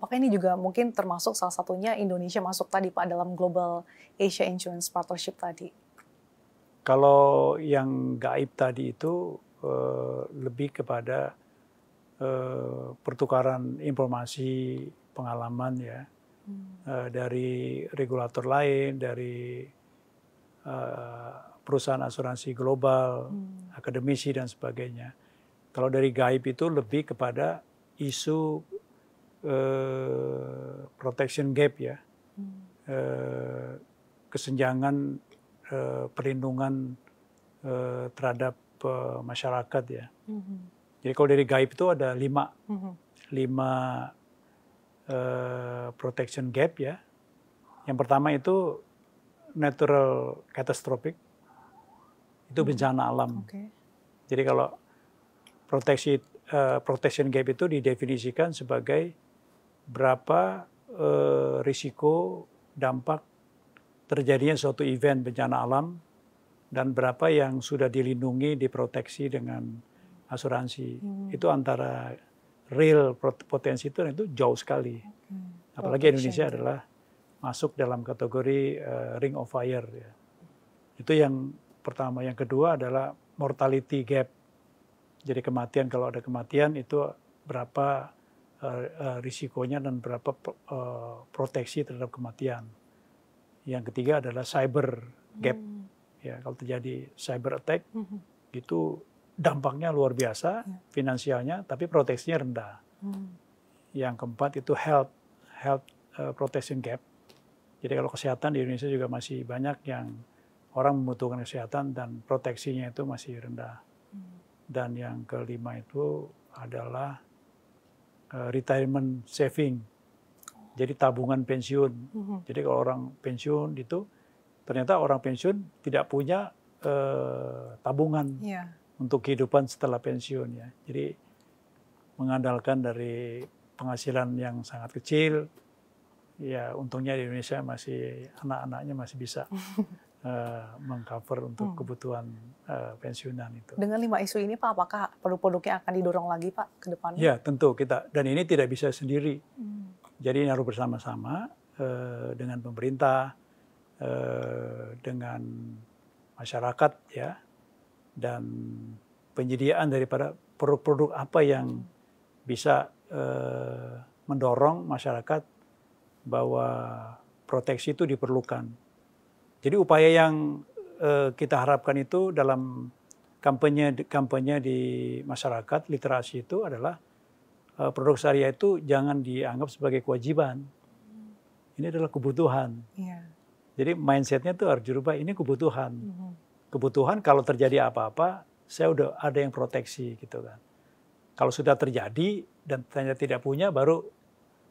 apakah ini juga mungkin termasuk salah satunya Indonesia masuk tadi Pak dalam Global Asia Insurance Partnership tadi? Kalau yang gaib tadi itu lebih kepada pertukaran informasi pengalaman ya dari regulator lain, dari perusahaan asuransi global, akademisi dan sebagainya. Kalau dari gaib itu lebih kepada isu protection gap ya, kesenjangan perlindungan terhadap masyarakat ya. Jadi kalau dari gaib itu ada lima protection gap ya. Yang pertama itu natural catastrophic, itu bencana alam. Jadi kalau protection gap itu didefinisikan sebagai berapa risiko dampak terjadinya suatu event bencana alam dan berapa yang sudah dilindungi, diproteksi dengan asuransi. Itu antara real potensi itu jauh sekali. Apalagi Indonesia adalah masuk dalam kategori ring of fire ya. Itu yang pertama. Yang kedua adalah mortality gap. Jadi kematian, kalau ada kematian itu berapa risikonya dan berapa proteksi terhadap kematian. Yang ketiga adalah cyber gap. Ya, kalau terjadi cyber attack itu dampaknya luar biasa, finansialnya, tapi proteksinya rendah. Yang keempat itu health protection gap. Jadi kalau kesehatan di Indonesia juga masih banyak yang orang membutuhkan kesehatan dan proteksinya itu masih rendah. Dan yang kelima itu adalah retirement saving. Jadi tabungan pensiun. Jadi kalau orang pensiun itu, ternyata orang pensiun tidak punya tabungan untuk kehidupan setelah pensiun ya. Jadi mengandalkan dari penghasilan yang sangat kecil, ya untungnya di Indonesia masih anak-anaknya masih bisa mengcover untuk kebutuhan pensiunan itu. Dengan 5 isu ini Pak, apakah produk-produknya akan didorong lagi Pak ke depannya? Ya tentu kita, dan ini tidak bisa sendiri. Jadi harus bersama-sama dengan pemerintah, dengan masyarakat ya, dan penyediaan daripada produk-produk apa yang bisa mendorong masyarakat bahwa proteksi itu diperlukan. Jadi upaya yang kita harapkan itu dalam kampanye di masyarakat, literasi itu adalah produk syariah itu jangan dianggap sebagai kewajiban. Ini adalah kebutuhan. Jadi mindsetnya itu harus dirubah, ini kebutuhan. Kebutuhan kalau terjadi apa-apa, saya udah ada yang proteksi gitu kan. Kalau sudah terjadi dan ternyata tidak punya, baru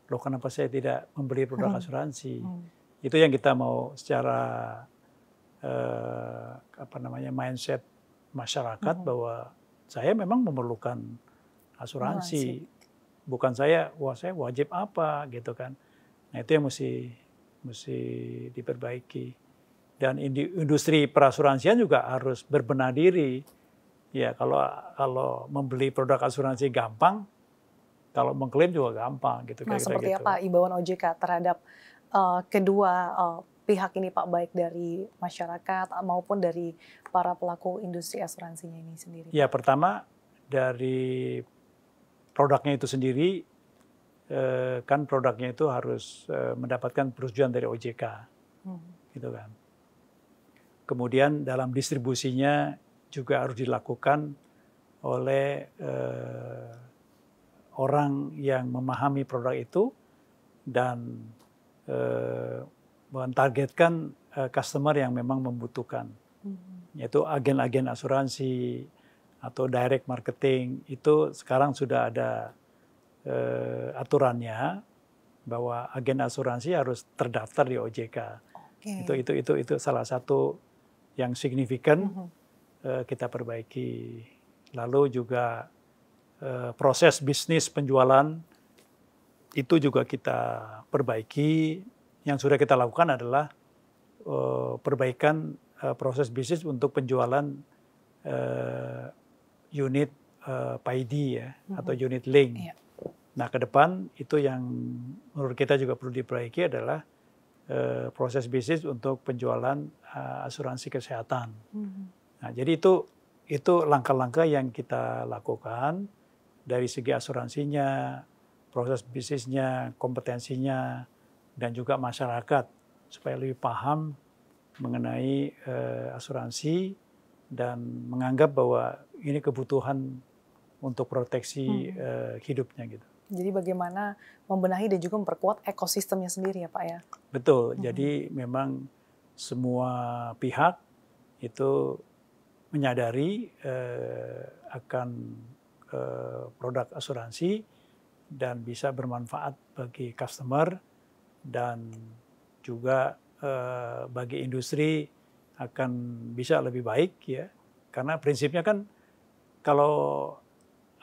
loh kenapa saya tidak membeli produk asuransi. Itu yang kita mau secara mindset masyarakat bahwa saya memang memerlukan asuransi. Bukan saya wajib apa gitu kan. Nah itu yang mesti diperbaiki. Dan industri perasuransian juga harus berbenah diri. Ya kalau membeli produk asuransi gampang, kalau mengklaim juga gampang gitu. Nah seperti apa imbauan OJK terhadap kedua pihak ini Pak, baik dari masyarakat maupun dari para pelaku industri asuransinya ini sendiri? Ya pertama dari produknya itu sendiri, kan produknya itu harus mendapatkan persetujuan dari OJK, gitu kan. Kemudian dalam distribusinya juga harus dilakukan oleh orang yang memahami produk itu dan mentargetkan customer yang memang membutuhkan, yaitu agen-agen asuransi atau direct marketing. Itu sekarang sudah ada aturannya bahwa agen asuransi harus terdaftar di OJK. Itu salah satu yang signifikan kita perbaiki. Lalu juga proses bisnis penjualan itu juga kita perbaiki. Yang sudah kita lakukan adalah perbaikan proses bisnis untuk penjualan unit PID ya, atau unit link. Nah, ke depan itu yang menurut kita juga perlu diperbaiki adalah proses bisnis untuk penjualan asuransi kesehatan. Nah, jadi itu langkah-langkah yang kita lakukan dari segi asuransinya, proses bisnisnya, kompetensinya, dan juga masyarakat supaya lebih paham mengenai asuransi dan menganggap bahwa ini kebutuhan untuk proteksi hidupnya gitu. Jadi bagaimana membenahi dan juga memperkuat ekosistemnya sendiri ya Pak ya? Betul, jadi memang semua pihak itu menyadari akan produk asuransi dan bisa bermanfaat bagi customer dan juga bagi industri akan bisa lebih baik ya. Karena prinsipnya kan kalau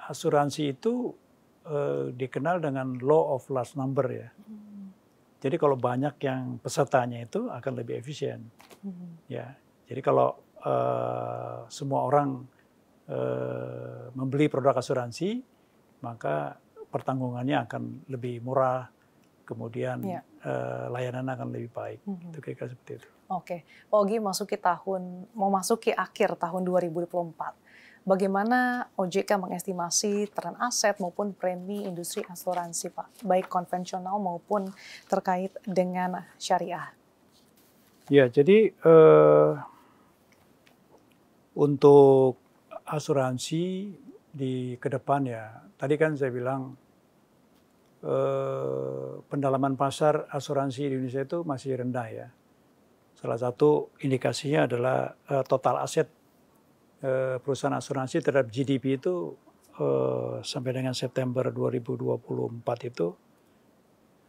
asuransi itu dikenal dengan law of large number ya. Jadi kalau banyak yang pesertanya itu akan lebih efisien. Ya. Jadi kalau semua orang membeli produk asuransi, maka pertanggungannya akan lebih murah, kemudian layanan akan lebih baik. Itu kira-kira seperti itu. Oke, Pak Ogi mau masuki akhir tahun 2024. Bagaimana OJK mengestimasi tren aset maupun premi industri asuransi, Pak? Baik konvensional maupun terkait dengan syariah. Ya, jadi untuk asuransi di ke depan ya, tadi kan saya bilang pendalaman pasar asuransi di Indonesia itu masih rendah ya. Salah satu indikasinya adalah total aset perusahaan asuransi terhadap GDP itu sampai dengan September 2024 itu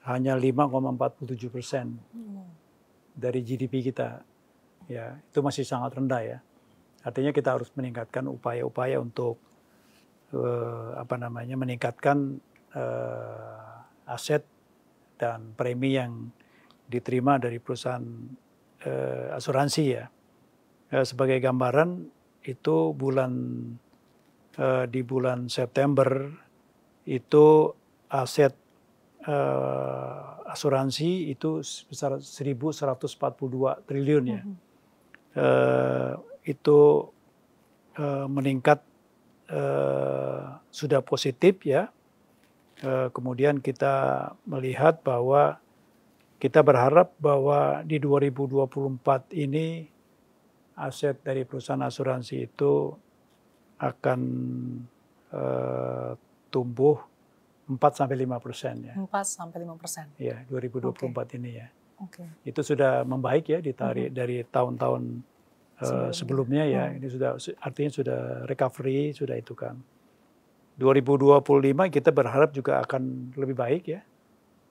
hanya 5,47% dari GDP kita. Ya, itu masih sangat rendah ya. Artinya kita harus meningkatkan upaya-upaya untuk meningkatkan aset dan premi yang diterima dari perusahaan asuransi ya. Sebagai gambaran itu di bulan September itu aset asuransi itu sebesar 1.142 triliun ya. Itu meningkat sudah positif ya. Kemudian kita melihat bahwa kita berharap bahwa di 2024 ini aset dari perusahaan asuransi itu akan tumbuh 4-5% ya. 4-5%. Ya, 2024 ini ya. Itu Itu sudah membaik ya dari tahun-tahun sebelumnya ya. Ini artinya sudah recovery, sudah itu kan. 2025 kita berharap juga akan lebih baik ya.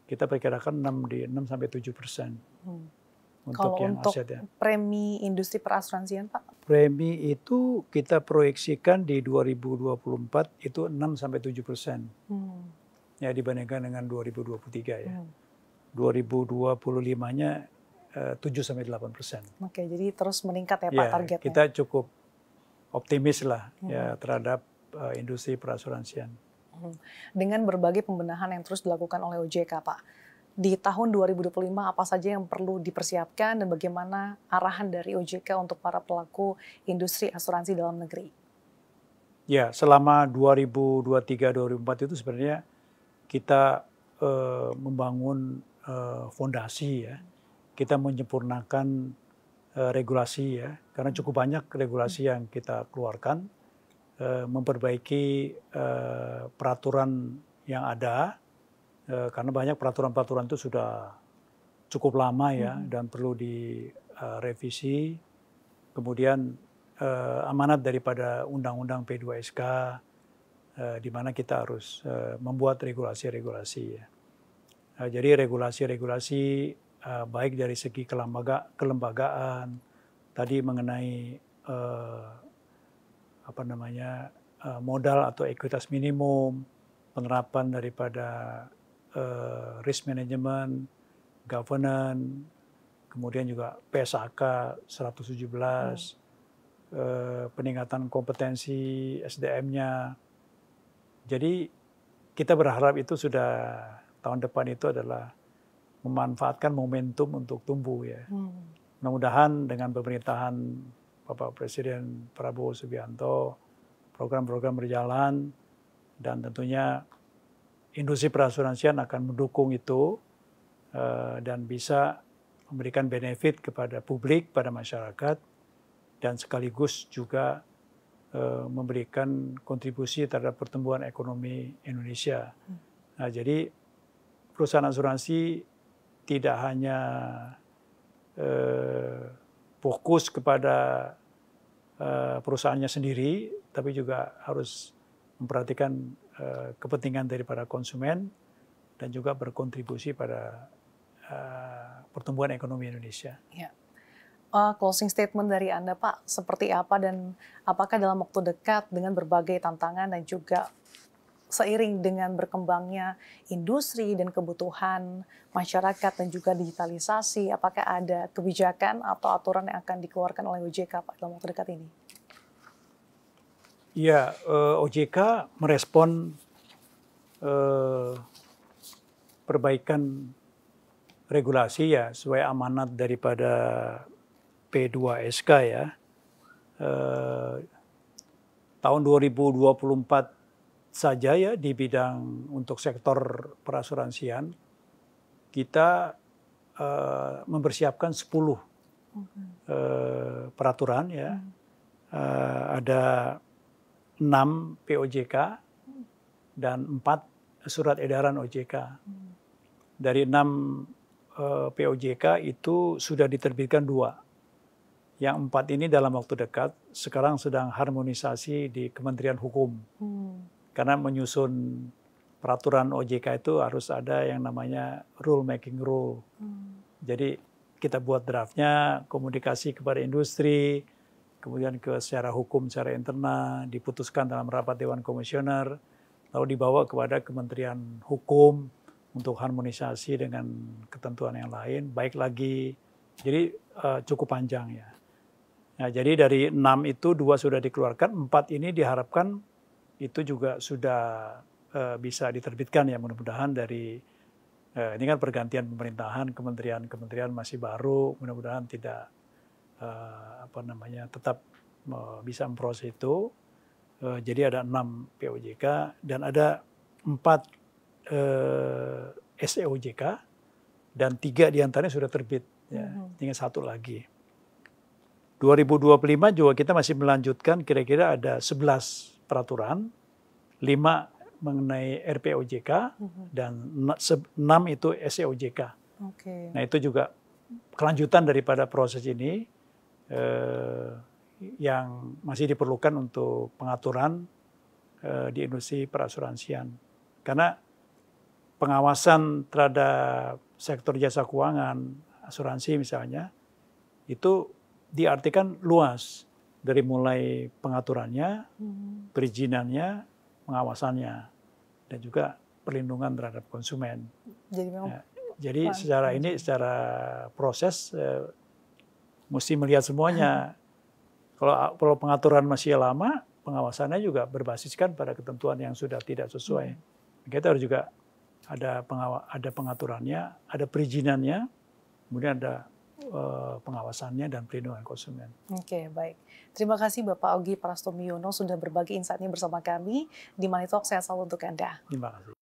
Kita perkirakan 6-7%. Kalau untuk premi industri perasuransian Pak? Premi itu kita proyeksikan di 2024 itu 6-7%. Ya dibandingkan dengan 2023 ya. 2025-nya 7-8%. Oke, jadi terus meningkat ya Pak targetnya? Kita cukup optimis lah ya terhadap industri perasuransian. Dengan berbagai pembenahan yang terus dilakukan oleh OJK Pak, di tahun 2025 apa saja yang perlu dipersiapkan dan bagaimana arahan dari OJK untuk para pelaku industri asuransi dalam negeri? Ya, selama 2023-2024 itu sebenarnya kita membangun fondasi ya. Kita menyempurnakan regulasi ya, karena cukup banyak regulasi yang kita keluarkan, memperbaiki peraturan yang ada, karena banyak peraturan-peraturan itu sudah cukup lama ya dan perlu direvisi. Kemudian amanat daripada Undang-Undang P2SK, di mana kita harus membuat regulasi-regulasi ya. Jadi regulasi-regulasi baik dari segi kelembagaan, tadi mengenai modal atau ekuitas minimum, penerapan daripada risk management, governance, kemudian juga PSAK 117, peningkatan kompetensi SDM-nya. Jadi kita berharap itu sudah tahun depan itu adalah memanfaatkan momentum untuk tumbuh ya. Mudah-mudahan dengan pemerintahan Bapak Presiden Prabowo Subianto, program-program berjalan, dan tentunya industri perasuransian akan mendukung itu dan bisa memberikan benefit kepada publik, pada masyarakat, dan sekaligus juga memberikan kontribusi terhadap pertumbuhan ekonomi Indonesia. Nah, jadi perusahaan asuransi tidak hanya fokus kepada perusahaannya sendiri, tapi juga harus memperhatikan kepentingan daripada konsumen dan juga berkontribusi pada pertumbuhan ekonomi Indonesia. Ya. Closing statement dari Anda, Pak, seperti apa dan apakah dalam waktu dekat dengan berbagai tantangan dan juga seiring dengan berkembangnya industri dan kebutuhan masyarakat dan juga digitalisasi, apakah ada kebijakan atau aturan yang akan dikeluarkan oleh OJK, Pak, dalam waktu dekat ini? Ya, OJK merespon perbaikan regulasi ya sesuai amanat daripada P2SK ya. Tahun 2024 saja ya di bidang untuk sektor perasuransian kita mempersiapkan 10 peraturan ya. Ada 6 POJK dan 4 surat edaran OJK. Dari 6 POJK itu sudah diterbitkan 2. Yang 4 ini dalam waktu dekat sekarang sedang harmonisasi di Kementerian Hukum. Karena menyusun peraturan OJK itu harus ada yang namanya rule making rule. Jadi kita buat draftnya, komunikasi kepada industri, kemudian secara hukum, secara internal, diputuskan dalam rapat Dewan Komisioner, lalu dibawa kepada Kementerian Hukum untuk harmonisasi dengan ketentuan yang lain, baik lagi. Jadi cukup panjang ya. Nah, jadi dari 6 itu 2 sudah dikeluarkan, 4 ini diharapkan itu juga sudah bisa diterbitkan ya, mudah-mudahan dari ini kan pergantian pemerintahan, kementerian masih baru, mudah-mudahan tidak tetap bisa memproses itu. Jadi ada 6 POJK dan ada 4 SEOJK dan 3 diantaranya sudah terbit. Ya, tinggal 1 lagi. 2025 juga kita masih melanjutkan kira-kira ada 11 peraturan, 5 mengenai RPOJK dan 6 itu SEOJK. Nah itu juga kelanjutan daripada proses ini yang masih diperlukan untuk pengaturan di industri perasuransian. Karena pengawasan terhadap sektor jasa keuangan, asuransi misalnya, itu diartikan luas. Dari mulai pengaturannya, perizinannya, pengawasannya, dan juga perlindungan terhadap konsumen. Jadi secara proses mesti melihat semuanya. Kalau pengaturan masih lama, pengawasannya juga berbasiskan pada ketentuan yang sudah tidak sesuai. Kita harus juga ada pengaturannya, ada perizinannya, kemudian ada pengawasannya dan perlindungan konsumen. Oke, baik. Terima kasih Bapak Ogi Prastomi Yono sudah berbagi insight-nya bersama kami di Money Talk. Sehat selalu untuk Anda. Terima kasih.